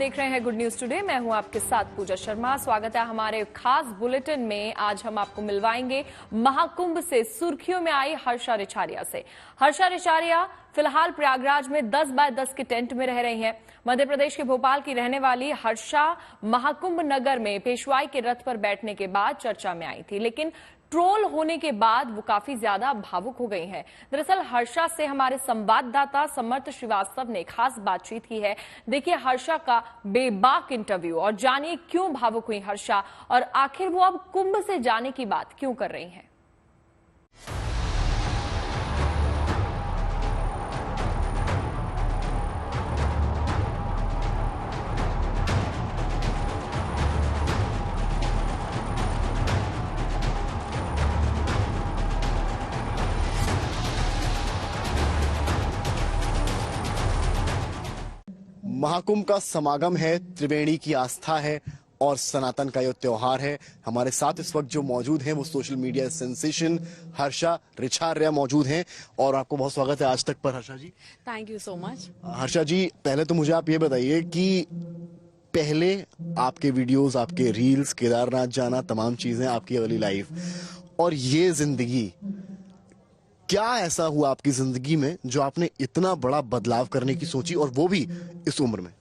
देख रहे हैं गुड न्यूज टुडे। मैं हूं आपके साथ पूजा शर्मा। स्वागत है हमारे खास बुलेटिन में। आज हम आपको मिलवाएंगे महाकुंभ से सुर्खियों में आई हर्षा रिछारिया से। हर्षा रिछारिया फिलहाल प्रयागराज में 10 बाय 10 के टेंट में रह रही हैं। मध्य प्रदेश के भोपाल की रहने वाली हर्षा महाकुंभ नगर में पेशवाई के रथ पर बैठने के बाद चर्चा में आई थी, लेकिन ट्रोल होने के बाद वो काफी ज्यादा भावुक हो गई हैं। दरअसल हर्षा से हमारे संवाददाता समर्थ श्रीवास्तव ने खास बातचीत की है। देखिए हर्षा का बेबाक इंटरव्यू और जानिए क्यों भावुक हुई हर्षा और आखिर वो अब कुंभ से जाने की बात क्यों कर रही हैं। महाकुंभ का समागम है, त्रिवेणी की आस्था है और सनातन का यह त्योहार है। हमारे साथ इस वक्त जो मौजूद हैं वो social media sensation Harsha Richharia मौजूद हैं और आपको बहुत स्वागत है आज तक पर। Harsha ji, thank you so much. Harsha ji, पहले तो मुझे आप ये बताइए कि पहले आपके वीडियोस, आपके रील्स, केदारनाथ जाना, तमाम चीजें, आपकी अगली लाइफ और ये जिंदगी, क्या ऐसा हुआ आपकी जिंदगी में जो आपने इतना बड़ा बदलाव करने की सोची और वो भी इस उम्र में?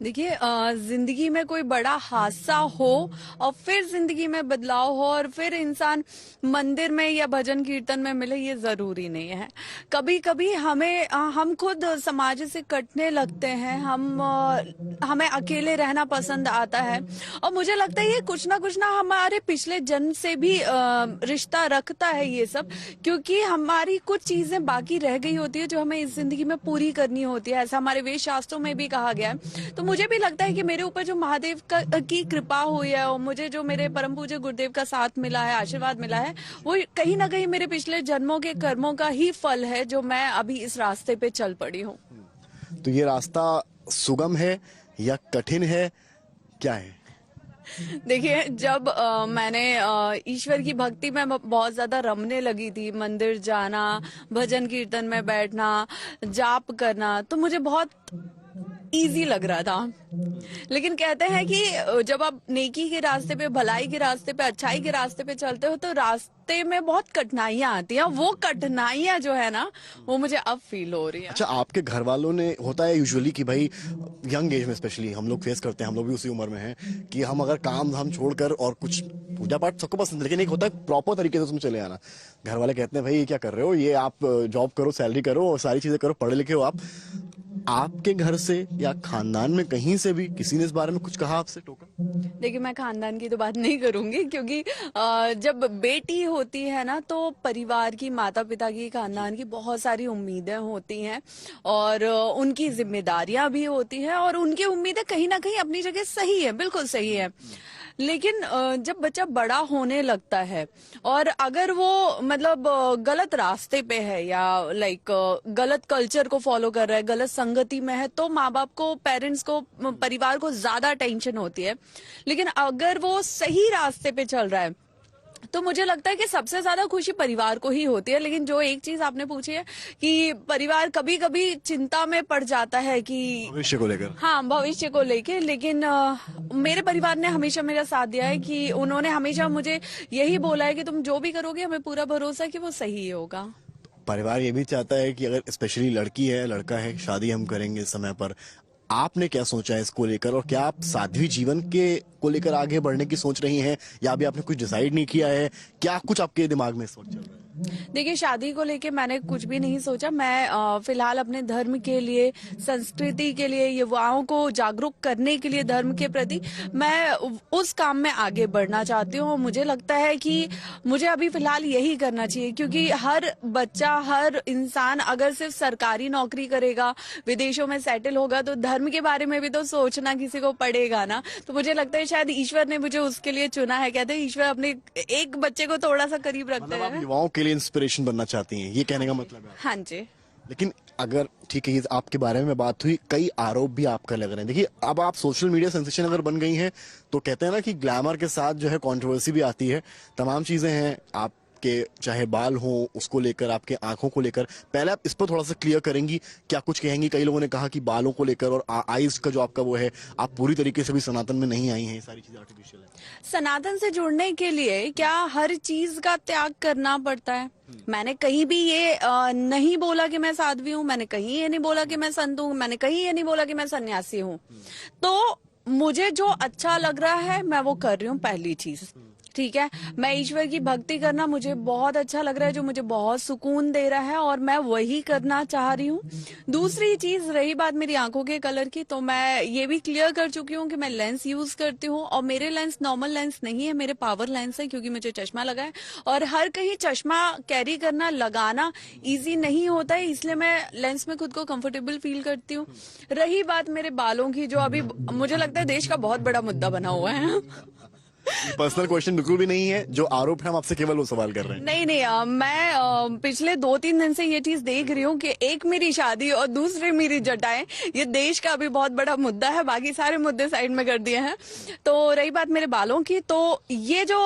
देखिए, जिंदगी में कोई बड़ा हादसा हो और फिर जिंदगी में बदलाव हो और फिर इंसान मंदिर में या भजन कीर्तन में मिले, ये जरूरी नहीं है। कभी कभी हम खुद समाज से कटने लगते हैं, हमें अकेले रहना पसंद आता है और मुझे लगता है ये कुछ ना हमारे पिछले जन्म से भी रिश्ता रखता है ये सब, क्योंकि हमारी कुछ चीजें बाकी रह गई होती है जो हमें इस जिंदगी में पूरी करनी होती है। ऐसा हमारे वेद शास्त्रों में भी कहा गया है। तो मुझे भी लगता है कि मेरे ऊपर जो महादेव की कृपा हुई है और मुझे जो मेरे परम पूज्य गुरुदेव का साथ मिला है, आशीर्वाद मिला है, वो कहीं ना कहीं मेरे पिछले जन्मों के कर्मों का ही फल है जो मैं अभी इस रास्ते पे चल पड़ी हूँ। तो ये रास्ता सुगम है या कठिन है, क्या है? देखिए, जब मैंने ईश्वर की भक्ति में बहुत ज्यादा रमने लगी थी, मंदिर जाना, भजन कीर्तन में बैठना, जाप करना, तो मुझे बहुत इजी लग रहा था। लेकिन कहते हैं कि जब आप नेकी के रास्ते पे, भलाई के रास्ते पे, अच्छाई के रास्ते पे चलते हो तो रास्ते में बहुत कठिनाइयां आती हैं। वो कठिनाइयां जो है ना, वो मुझे अब फील हो रही है। अच्छा, आपके घर वालों ने, होता है यूजुअली कि भाई यंग एज में स्पेशली हम लोग फेस करते हैं, हम लोग भी उसी उम्र में हैं कि हम अगर काम धाम छोड़कर और कुछ पूजा पाठ सबको पसंद, लेकिन एक होता है प्रॉपर तरीके से उसमें चले आना। घर वाले कहते हैं भाई ये क्या कर रहे हो, ये आप जॉब करो, सैलरी करो और सारी चीजें करो, पढ़े लिखे हो आप। आपके घर से या खानदान में कहीं से भी किसी ने इस बारे में कुछ कहा आपसे, टोका? देखिए, मैं खानदान की तो बात नहीं करूंगी, क्योंकि जब बेटी होती है ना तो परिवार की, माता पिता की, खानदान की बहुत सारी उम्मीदें होती हैं और उनकी जिम्मेदारियां भी होती हैं और उनकी उम्मीदें कहीं ना कहीं अपनी जगह सही है, बिल्कुल सही है। लेकिन जब बच्चा बड़ा होने लगता है और अगर वो मतलब गलत रास्ते पे है या गलत कल्चर को फॉलो कर रहा है, गलत संगति में है, तो माँ बाप को, पेरेंट्स को, परिवार को ज्यादा टेंशन होती है। लेकिन अगर वो सही रास्ते पे चल रहा है तो मुझे लगता है कि सबसे ज्यादा खुशी परिवार को ही होती है। लेकिन जो एक चीज आपने पूछी है कि परिवार कभी कभी चिंता में पड़ जाता है कि भविष्य को लेकर, हाँ, भविष्य को लेकर, लेकिन मेरे परिवार ने हमेशा मेरा साथ दिया है कि उन्होंने हमेशा मुझे यही बोला है कि तुम जो भी करोगे हमें पूरा भरोसा है कि वो सही होगा। परिवार ये भी चाहता है कि अगर स्पेशली लड़की है, लड़का है, शादी हम करेंगे समय पर। आपने क्या सोचा है इसको लेकर और क्या आप साध्वी जीवन के को लेकर आगे बढ़ने की सोच रही हैं या अभी आपने कुछ डिसाइड नहीं किया है? क्या कुछ आपके दिमाग में इस वक्त चल रहा है? देखिए, शादी को लेके मैंने कुछ भी नहीं सोचा। मैं फिलहाल अपने धर्म के लिए, संस्कृति के लिए, युवाओं को जागरूक करने के लिए धर्म के प्रति मैं उस काम में आगे बढ़ना चाहती हूँ। मुझे लगता है कि मुझे अभी फिलहाल यही करना चाहिए, क्योंकि हर बच्चा, हर इंसान अगर सिर्फ सरकारी नौकरी करेगा, विदेशों में सेटल होगा, तो धर्म के बारे में भी तो सोचना किसी को पड़ेगा ना। तो मुझे लगता है शायद ईश्वर ने मुझे उसके लिए चुना है। कहते हैं ईश्वर अपने एक बच्चे को थोड़ा सा करीब रखते हैं। मतलब युवाओं के लिए इंस्पिरेशन बनना चाहती हैं, ये कहने का मतलब है? हाँ जी। लेकिन अगर ठीक है, आपके बारे में बात हुई, कई आरोप भी आपका लग रहे हैं। देखिए, अब आप सोशल मीडिया सेंसेशन अगर बन गई हैं तो कहते हैं ना कि ग्लैमर के साथ जो है कंट्रोवर्सी भी आती है, तमाम चीजें हैं। आप आपके चाहे बाल हो उसको लेकर, आपके आंखों को लेकर, पहले आप इस पर थोड़ा सा क्लियर करेंगी, क्या कुछ कहेंगी? कई लोगों ने कहा कि बालों को लेकर और आईज का जो आपका वो है, आप पूरी तरीके से भी सनातन में नहीं आई हैं, ये सारी चीजें आर्टिफिशियल है। सनातन से जुड़ने के लिए क्या हर चीज का त्याग करना पड़ता है? मैंने कहीं भी ये नहीं बोला कि मैं साध्वी हूँ, मैंने कहीं ये नहीं बोला कि मैं संत हूँ, मैंने कहीं ये नहीं बोला कि मैं सन्यासी हूँ। तो मुझे जो अच्छा लग रहा है मैं वो कर रही हूँ, पहली चीज। ठीक है, मैं ईश्वर की भक्ति करना मुझे बहुत अच्छा लग रहा है, जो मुझे बहुत सुकून दे रहा है, और मैं वही करना चाह रही हूँ। दूसरी चीज रही बात मेरी आंखों के कलर की, तो मैं ये भी क्लियर कर चुकी हूँ कि मैं लेंस यूज करती हूँ, और मेरे लेंस नॉर्मल लेंस नहीं है, मेरे पावर लेंस है, क्योंकि मुझे चश्मा लगा है, और हर कहीं चश्मा कैरी करना, लगाना इजी नहीं होता है, इसलिए मैं लेंस में खुद को कंफर्टेबल फील करती हूँ। रही बात मेरे बालों की, जो अभी मुझे लगता है देश का बहुत बड़ा मुद्दा बना हुआ है। पर्सनल क्वेश्चन बिल्कुल भी नहीं है, जो आरोप है हम आपसे केवल वो सवाल कर रहे हैं। नहीं, मैं पिछले 2-3 दिन से ये चीज देख रही हूँ कि एक मेरी शादी और दूसरी मेरी जटाएं, ये देश का अभी बहुत बड़ा मुद्दा है, बाकी सारे मुद्दे साइड में कर दिए हैं। तो रही बात मेरे बालों की, तो ये जो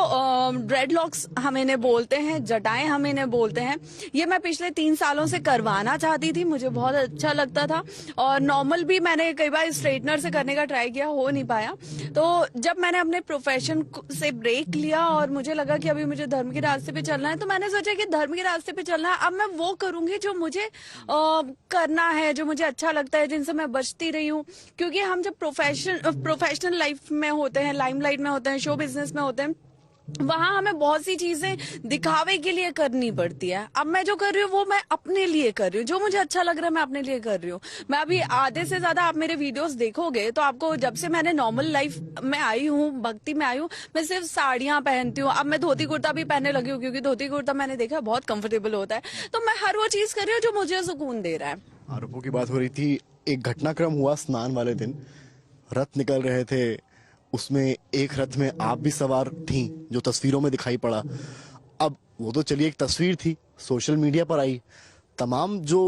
ड्रेडलॉक्स हम इन्हें बोलते हैं, जटाएं हम इन्हें बोलते हैं, ये मैं पिछले 3 सालों से करवाना चाहती थी, मुझे बहुत अच्छा लगता था, और नॉर्मल भी मैंने कई बार स्ट्रेटनर से करने का ट्राई किया, हो नहीं पाया। तो जब मैंने अपने प्रोफेशन से ब्रेक लिया और मुझे लगा कि अभी मुझे धर्म के रास्ते पे चलना है, तो मैंने सोचा कि धर्म के रास्ते पे चलना है, अब मैं वो करूंगी जो मुझे करना है, जो मुझे अच्छा लगता है, जिनसे मैं बचती रही हूँ। क्योंकि हम जब प्रोफेशनल लाइफ में होते हैं, लाइमलाइट में होते हैं, शो बिजनेस में होते हैं, वहां हमें बहुत सी चीजें दिखावे के लिए करनी पड़ती है। अब मैं जो कर रही हूँ वो मैं अपने लिए कर रही हूँ, जो मुझे अच्छा लग रहा है मैं अपने लिए कर रही हूँ। मैं अभी आधे से ज्यादा आप मेरे वीडियोस देखोगे तो आपको, जब से मैंने नॉर्मल लाइफ में आई हूँ, भक्ति में आई हूँ, मैं सिर्फ साड़ियां पहनती हूँ। अब मैं धोती कुर्ता भी पहनने लगी हूँ, क्योंकि धोती कुर्ता मैंने देखा बहुत कंफर्टेबल होता है। तो मैं हर वो चीज कर रही हूँ जो मुझे सुकून दे रहा है। आरोपों की बात हो रही थी, एक घटनाक्रम हुआ स्नान वाले दिन, रथ निकल रहे थे, उसमें एक रथ में आप भी सवार थीं, जो तस्वीरों में दिखाई पड़ा। अब वो तो चलिए एक तस्वीर थी, सोशल मीडिया पर आई, तमाम जो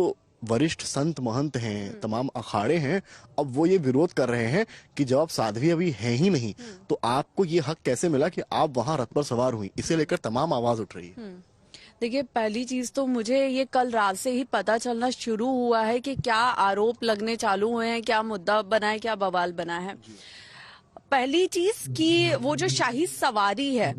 वरिष्ठ संत महंत हैं, तमाम अखाड़े हैं, अब वो ये विरोध कर रहे हैं कि जब आप साध्वी अभी हैं ही नहीं, तो आपको ये हक कैसे मिला कि आप वहां रथ पर सवार हुई? इसे लेकर तमाम आवाज उठ रही है। देखिए, पहली चीज तो मुझे ये कल रात से ही पता चलना शुरू हुआ है कि क्या आरोप लगने चालू हुए हैं, क्या मुद्दा बना है, क्या बवाल बना है। पहली चीज कि वो जो शाही सवारी है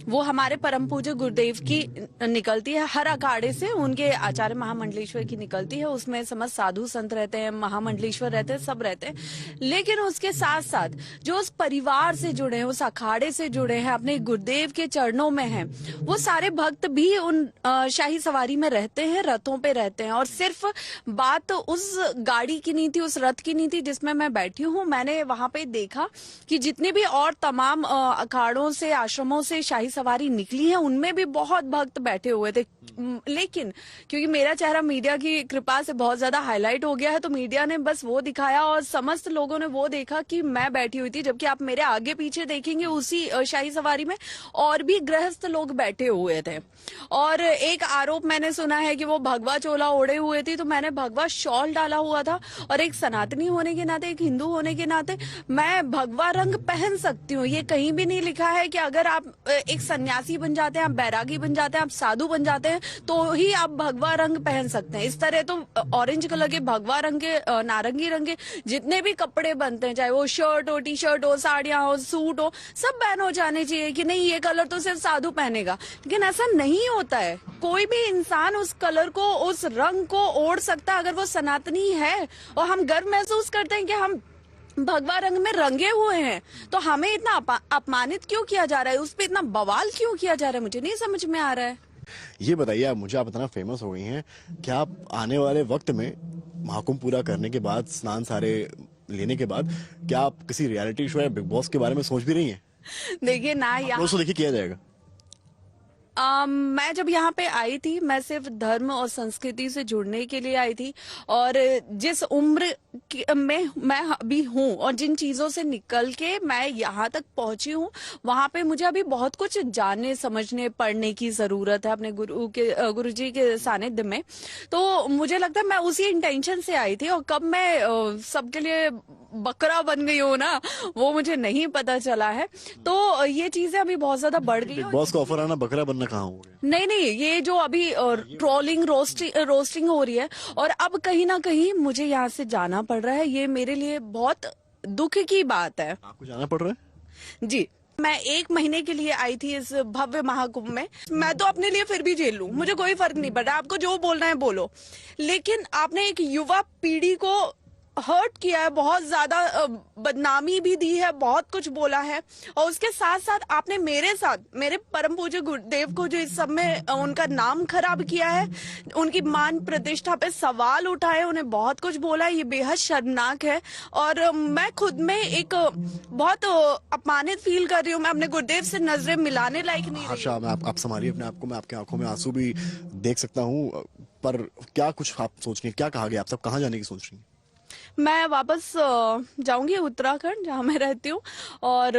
वो हमारे परम पूज्य गुरुदेव की निकलती है, हर अखाड़े से उनके आचार्य महामंडलेश्वर की निकलती है। उसमें समस्त साधु संत रहते हैं, महामंडलेश्वर रहते हैं, सब रहते हैं। लेकिन उसके साथ साथ जो उस परिवार से जुड़े हैं, उस अखाड़े से जुड़े हैं, अपने गुरुदेव के चरणों में हैं, वो सारे भक्त भी उन शाही सवारी में रहते हैं, रथों पे रहते हैं। और सिर्फ बात उस गाड़ी की नहीं थी, उस रथ की नहीं थी जिसमें मैं बैठी हूँ। मैंने वहां पे देखा कि जितने भी और तमाम अखाड़ों से, आश्रमों से शाही सवारी निकली है, उनमें भी बहुत भक्त बैठे हुए थे। लेकिन क्योंकि मेरा चेहरा मीडिया की कृपा से बहुत ज्यादा हाईलाइट हो गया है, तो मीडिया ने बस वो दिखाया और समस्त लोगों ने वो देखा कि मैं बैठी हुई थी। जबकि आप मेरे आगे पीछे देखेंगे, उसी शाही सवारी में और भी गृहस्थ लोग बैठे हुए थे। और एक आरोप मैंने सुना है कि वो भगवा चोला ओढ़े हुए थी, तो मैंने भगवा शॉल डाला हुआ था। और एक सनातनी होने के नाते, एक हिंदू होने के नाते मैं भगवा रंग पहन सकती हूँ। ये कहीं भी नहीं लिखा है कि अगर आप एक सन्यासी बन जाते हैं, आप बैरागी बन जाते हैं, आप साधु बन जाते हैं, तो ही आप भगवा रंग पहन सकते हैं। इस तरह तो ऑरेंज कलर के, भगवा रंग के, नारंगी रंग के जितने भी कपड़े बनते हैं, चाहे वो शर्ट हो, टी शर्ट हो, साड़ियां हो, सूट हो, सब बैन हो जाने चाहिए कि नहीं ये कलर तो सिर्फ साधु पहनेगा। लेकिन ऐसा नहीं होता है। कोई भी इंसान उस कलर को, उस रंग को ओढ़ सकता है अगर वो सनातनी है। और हम गर्व महसूस करते हैं कि हम भगवा रंग में रंगे हुए हैं, तो हमें इतना अपमानित क्यों किया जा रहा है, उस पर इतना बवाल क्यों किया जा रहा है, मुझे नहीं समझ में आ रहा है। ये बताइए, आप मुझे आप इतना फेमस हो गई हैं, क्या आप आने वाले वक्त में महाकुंभ पूरा करने के बाद, स्नान सारे लेने के बाद, क्या आप किसी रियलिटी शो या बिग बॉस के बारे में सोच भी रही हैं? देखिए ना, यहाँ देखिए किया जाएगा। मैं जब यहाँ पे आई थी, मैं सिर्फ धर्म और संस्कृति से जुड़ने के लिए आई थी। और जिस उम्र में मैं अभी हूँ और जिन चीजों से निकल के मैं यहाँ तक पहुंची हूँ, वहां पे मुझे अभी बहुत कुछ जानने, समझने, पढ़ने की जरूरत है अपने गुरु जी के सानिध्य में। तो मुझे लगता है मैं उसी इंटेंशन से आई थी। और कब मैं सबके लिए बकरा बन गई हूँ ना, वो मुझे नहीं पता चला है। तो ये चीजें अभी बहुत ज्यादा बढ़ गई। बिग बॉस का ऑफर आना बकरा बनना कहाँ हो गया? नहीं नहीं, ये जो अभी ट्रोलिंग रोस्टिंग हो रही है और अब कहीं ना कहीं मुझे यहाँ से जाना पड़ रहा है, ये मेरे लिए बहुत दुख की बात है। आपको जाना पड़ रहा है? जी, मैं 1 महीने के लिए आई थी इस भव्य महाकुंभ में। मैं तो अपने लिए फिर भी झेल लूं, मुझे कोई फर्क नहीं पड़ रहा, आपको जो बोलना है बोलो, लेकिन आपने एक युवा पीढ़ी को हर्ट किया है, बहुत ज्यादा बदनामी भी दी है, बहुत कुछ बोला है, और उसके साथ साथ आपने मेरे साथ, मेरे परम पूज्य गुरुदेव को जो इस सब में उनका नाम खराब किया है, उनकी मान प्रतिष्ठा पे सवाल उठाए, उन्हें बहुत कुछ बोला है, ये बेहद शर्मनाक है। और मैं खुद में एक बहुत अपमानित फील कर रही हूँ। मैं अपने गुरुदेव से नजरें मिलाने लायक नहीं रही। हर्षा, मैं आप संभालिए अपने आप को, मैं आपकी आंखों में आंसू भी देख सकता हूँ, पर क्या कुछ आप सोच रही हैं, क्या कहा गया, आप सब कहाँ जाने की सोच रही हैं? मैं वापस जाऊंगी उत्तराखंड, जहाँ मैं रहती हूँ, और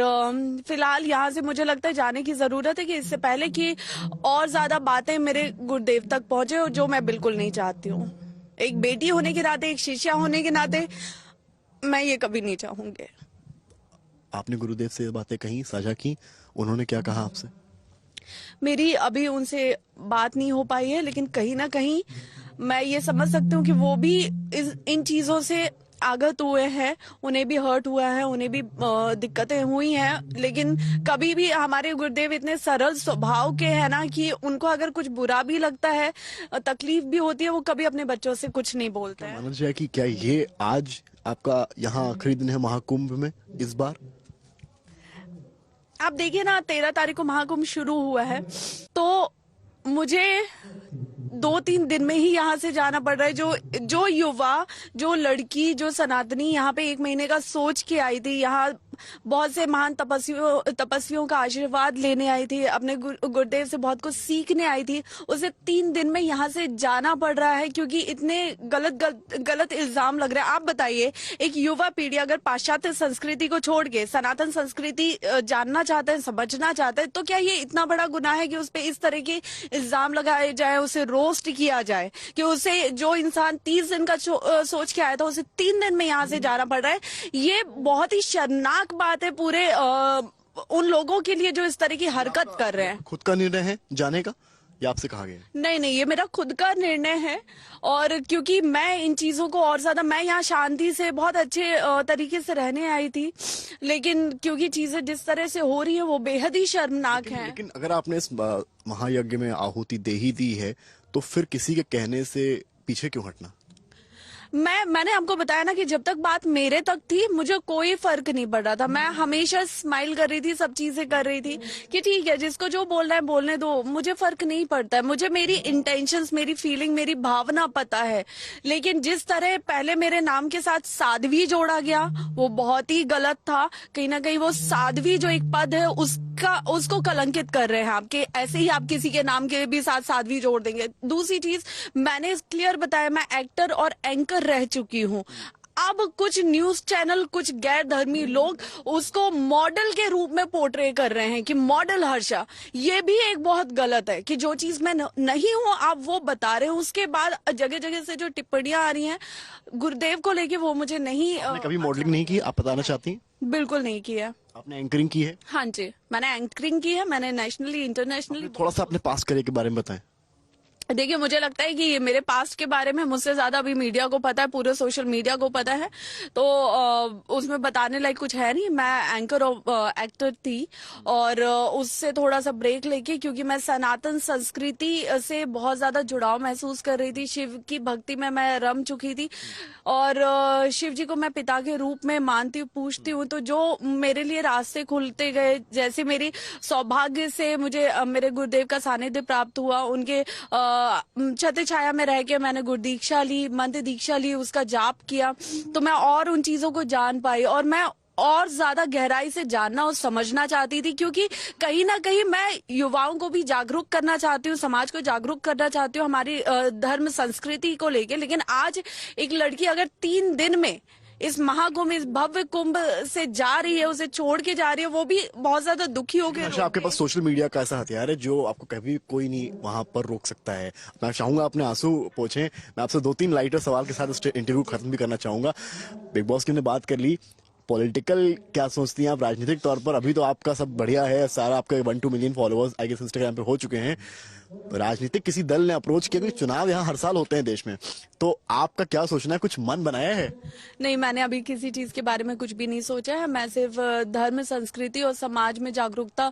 फिलहाल यहाँ से मुझे लगता है जाने की जरूरत है कि इससे पहले कि और ज्यादा बातें मेरे गुरुदेव तक पहुंचे, और जो मैं बिल्कुल नहीं चाहती हूँ। एक बेटी होने के नाते, एक शिष्या होने के नाते मैं ये कभी नहीं चाहूंगी। आपने गुरुदेव से ये बातें कहीं साझा की, उन्होंने क्या कहा आपसे? मेरी अभी उनसे बात नहीं हो पाई है, लेकिन कहीं ना कहीं मैं ये समझ सकती हूँ कि वो भी इन चीजों से आगत हुए हैं, उन्हें भी हर्ट हुआ है, उन्हें भी दिक्कतें हुई हैं, लेकिन कभी भी हमारे गुरुदेव इतने सरल स्वभाव के हैं ना कि उनको अगर कुछ बुरा भी लगता है, तकलीफ भी होती है, वो कभी अपने बच्चों से कुछ नहीं बोलते हैं। माना जाए कि क्या ये आज आपका यहाँ आखिरी दिन है महाकुंभ में इस बार? आप देखिए ना, 13 तारीख को महाकुंभ शुरू हुआ है, तो मुझे 2-3 दिन में ही यहाँ से जाना पड़ रहा है। जो युवा, जो लड़की, जो सनातनी यहाँ पे 1 महीने का सोच के आई थी, यहाँ बहुत से महान तपस्वियों का आशीर्वाद लेने आई थी, अपने गुरुदेव से बहुत कुछ सीखने आई थी, उसे 3 दिन में यहाँ से जाना पड़ रहा है क्योंकि इतने गलत इल्जाम लग रहे हैं। आप बताइए, एक युवा पीढ़ी अगर पाश्चात्य संस्कृति को छोड़ के सनातन संस्कृति जानना चाहते हैं, समझना चाहते हैं, तो क्या ये इतना बड़ा गुनाह है कि उस पर इस तरह के इल्जाम लगाए जाए, उसे रोस्ट किया जाए, कि उसे जो इंसान 30 दिन का सोच के आया था, उसे 3 दिन में यहाँ से जाना पड़ रहा है। ये बहुत ही शर्मनाक बात है पूरे उन लोगों के लिए जो इस तरह की हरकत कर रहे हैं। खुद का निर्णय है जाने का या आपसे कहा गया? नहीं नहीं, ये मेरा खुद का निर्णय है, और क्योंकि मैं इन चीजों को और ज्यादा, मैं यहाँ शांति से बहुत अच्छे तरीके से रहने आई थी, लेकिन क्योंकि चीजें जिस तरह से हो रही है वो बेहद ही शर्मनाक है। लेकिन अगर आपने इस महायज्ञ में आहुति दे ही दी है, तो फिर किसी के कहने से पीछे क्यों हटना? मैंने आपको बताया ना कि जब तक बात मेरे तक थी, मुझे कोई फर्क नहीं पड़ रहा था। मैं हमेशा स्माइल कर रही थी, सब चीजें कर रही थी कि ठीक है, जिसको जो बोलना है बोलने दो, मुझे फर्क नहीं पड़ता है। मुझे मेरी इंटेंशंस, मेरी फीलिंग, मेरी भावना पता है। लेकिन जिस तरह पहले मेरे नाम के साथ साध्वी जोड़ा गया, वो बहुत ही गलत था। कहीं ना कहीं वो साध्वी जो एक पद है, उसको कलंकित कर रहे हैं आपके, ऐसे ही आप किसी के नाम के भी साथ साध्वी जोड़ देंगे। दूसरी चीज, मैंने क्लियर बताया, मैं एक्टर और एंकर रह चुकी हूँ। अब कुछ न्यूज चैनल, कुछ गैर धर्मी लोग उसको मॉडल के रूप में पोर्ट्रे कर रहे हैं कि मॉडल हर्षा। ये भी एक बहुत गलत है कि जो चीज मैं नहीं हूं आप वो बता रहे हो। उसके बाद जगह जगह से जो टिप्पणियां आ रही हैं गुरुदेव को लेके, वो मुझे नहीं। आपने कभी मॉडलिंग नहीं की, आप बताना चाहती हैं? बिल्कुल नहीं की है। आपने एंकरिंग की है? हाँ जी, मैंने एंकरिंग की है, मैंने नेशनली, इंटरनेशनली। थोड़ा सा अपने पास करियर के बारे में बताएं। देखिए, मुझे लगता है कि ये मेरे पास्ट के बारे में मुझसे ज्यादा अभी मीडिया को पता है, पूरे सोशल मीडिया को पता है, तो उसमें बताने लायक कुछ है नहीं। मैं एंकर और एक्टर थी, और उससे थोड़ा सा ब्रेक लेके, क्योंकि मैं सनातन संस्कृति से बहुत ज्यादा जुड़ाव महसूस कर रही थी, शिव की भक्ति में मैं रम चुकी थी, और शिव जी को मैं पिता के रूप में मानती हूँ, पूछती हूँ। तो जो मेरे लिए रास्ते खुलते गए, जैसे मेरी सौभाग्य से मुझे मेरे गुरुदेव का सानिध्य प्राप्त हुआ, उनके छत्र छाया में रह के मैंने गुरु दीक्षा ली, मंत्र दीक्षा ली, उसका जाप किया, तो मैं और उन चीजों को जान पाई, और मैं और ज्यादा गहराई से जानना और समझना चाहती थी, क्योंकि कहीं ना कहीं मैं युवाओं को भी जागरूक करना चाहती हूँ, समाज को जागरूक करना चाहती हूँ हमारी धर्म संस्कृति को लेके। लेकिन आज एक लड़की अगर 3 दिन में इस महाकुंभ, इस भव्य कुंभ से जा रही है, उसे छोड़ के जा रही है, वो भी बहुत ज्यादा दुखी होकर। अच्छा, आपके पास सोशल मीडिया का ऐसा हथियार है जो आपको कभी कोई नहीं वहां पर रोक सकता है। मैं चाहूंगा अपने आंसू पोंछें। मैं आपसे 2-3 लाइटर सवाल के साथ इस इंटरव्यू खत्म भी करना चाहूंगा। बिग बॉस की हमने बात कर ली, पॉलिटिकल क्या सोचती हैं आप राजनीतिक तौर पर? अभी तो आपका सब बढ़िया है, सारा आपके 1-2 million followers I guess Instagram पे हो चुके हैं। राजनीतिक किसी दल ने अप्रोच किया, क्योंकि चुनाव यहाँ हर साल होते हैं देश में, तो आपका क्या सोचना है? कुछ मन बनाया है? नहीं, मैंने अभी किसी चीज के बारे में कुछ भी नहीं सोचा है। मैं सिर्फ धर्म, संस्कृति और समाज में जागरूकता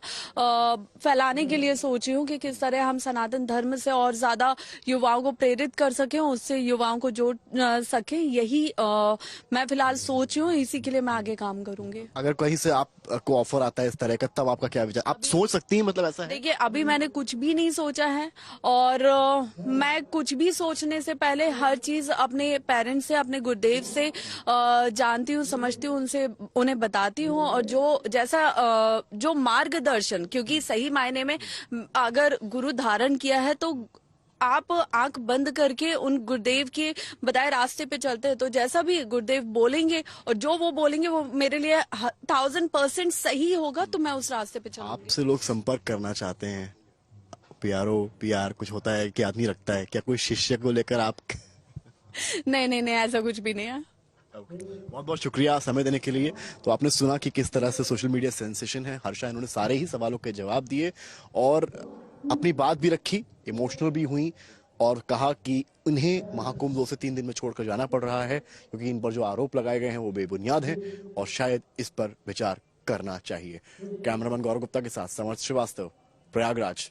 फैलाने के लिए सोची हूँ कि किस तरह हम सनातन धर्म से और ज्यादा युवाओं को प्रेरित कर सकें, उससे युवाओं को जोड़ सकें। यही मैं फिलहाल सोची हूँ, इसी के लिए मैं आगे काम करूंगी। अगर कहीं से आपको ऑफर आता है इस तरह का, तब आपका क्या विचार? आप सोच सकती हैं, मतलब ऐसा है? देखिए, अभी मैंने कुछ भी नहीं सोचा है, और मैं कुछ भी सोचने से पहले हर चीज अपने पेरेंट्स से, अपने गुरुदेव से जानती हूँ, समझती हूँ, उनसे उन्हें बताती हूँ, और जो मार्गदर्शन, क्योंकि सही मायने में अगर गुरु धारण किया है तो आप आंख बंद करके उन गुरुदेव के बताए रास्ते पे चलते हैं, तो जैसा भी गुरुदेव बोलेंगे और जो वो बोलेंगे वो मेरे लिए 1000% सही होगा, तो मैं उस रास्ते पे चलूंगी। आपसे लोग संपर्क करना चाहते हैं, पीआर कुछ होता है कि आदमी रखता है क्या? कोई शिष्य को लेकर आप? नहीं नहीं नहीं, ऐसा कुछ भी नहीं है। बहुत बहुत शुक्रिया समय देने के लिए। तो आपने सुना कि किस तरह से सोशल मीडिया सेंसेशन है हर्षा। इन्होंने सारे ही सवालों के जवाब दिए और अपनी बात भी रखी, इमोशनल भी हुई, और कहा कि उन्हें महाकुंभ 2 से 3 दिन में छोड़कर जाना पड़ रहा है, क्योंकि इन पर जो आरोप लगाए गए हैं वो बेबुनियाद हैं और शायद इस पर विचार करना चाहिए। कैमरामैन गौरव गुप्ता के साथ समर्थ श्रीवास्तव, प्रयागराज।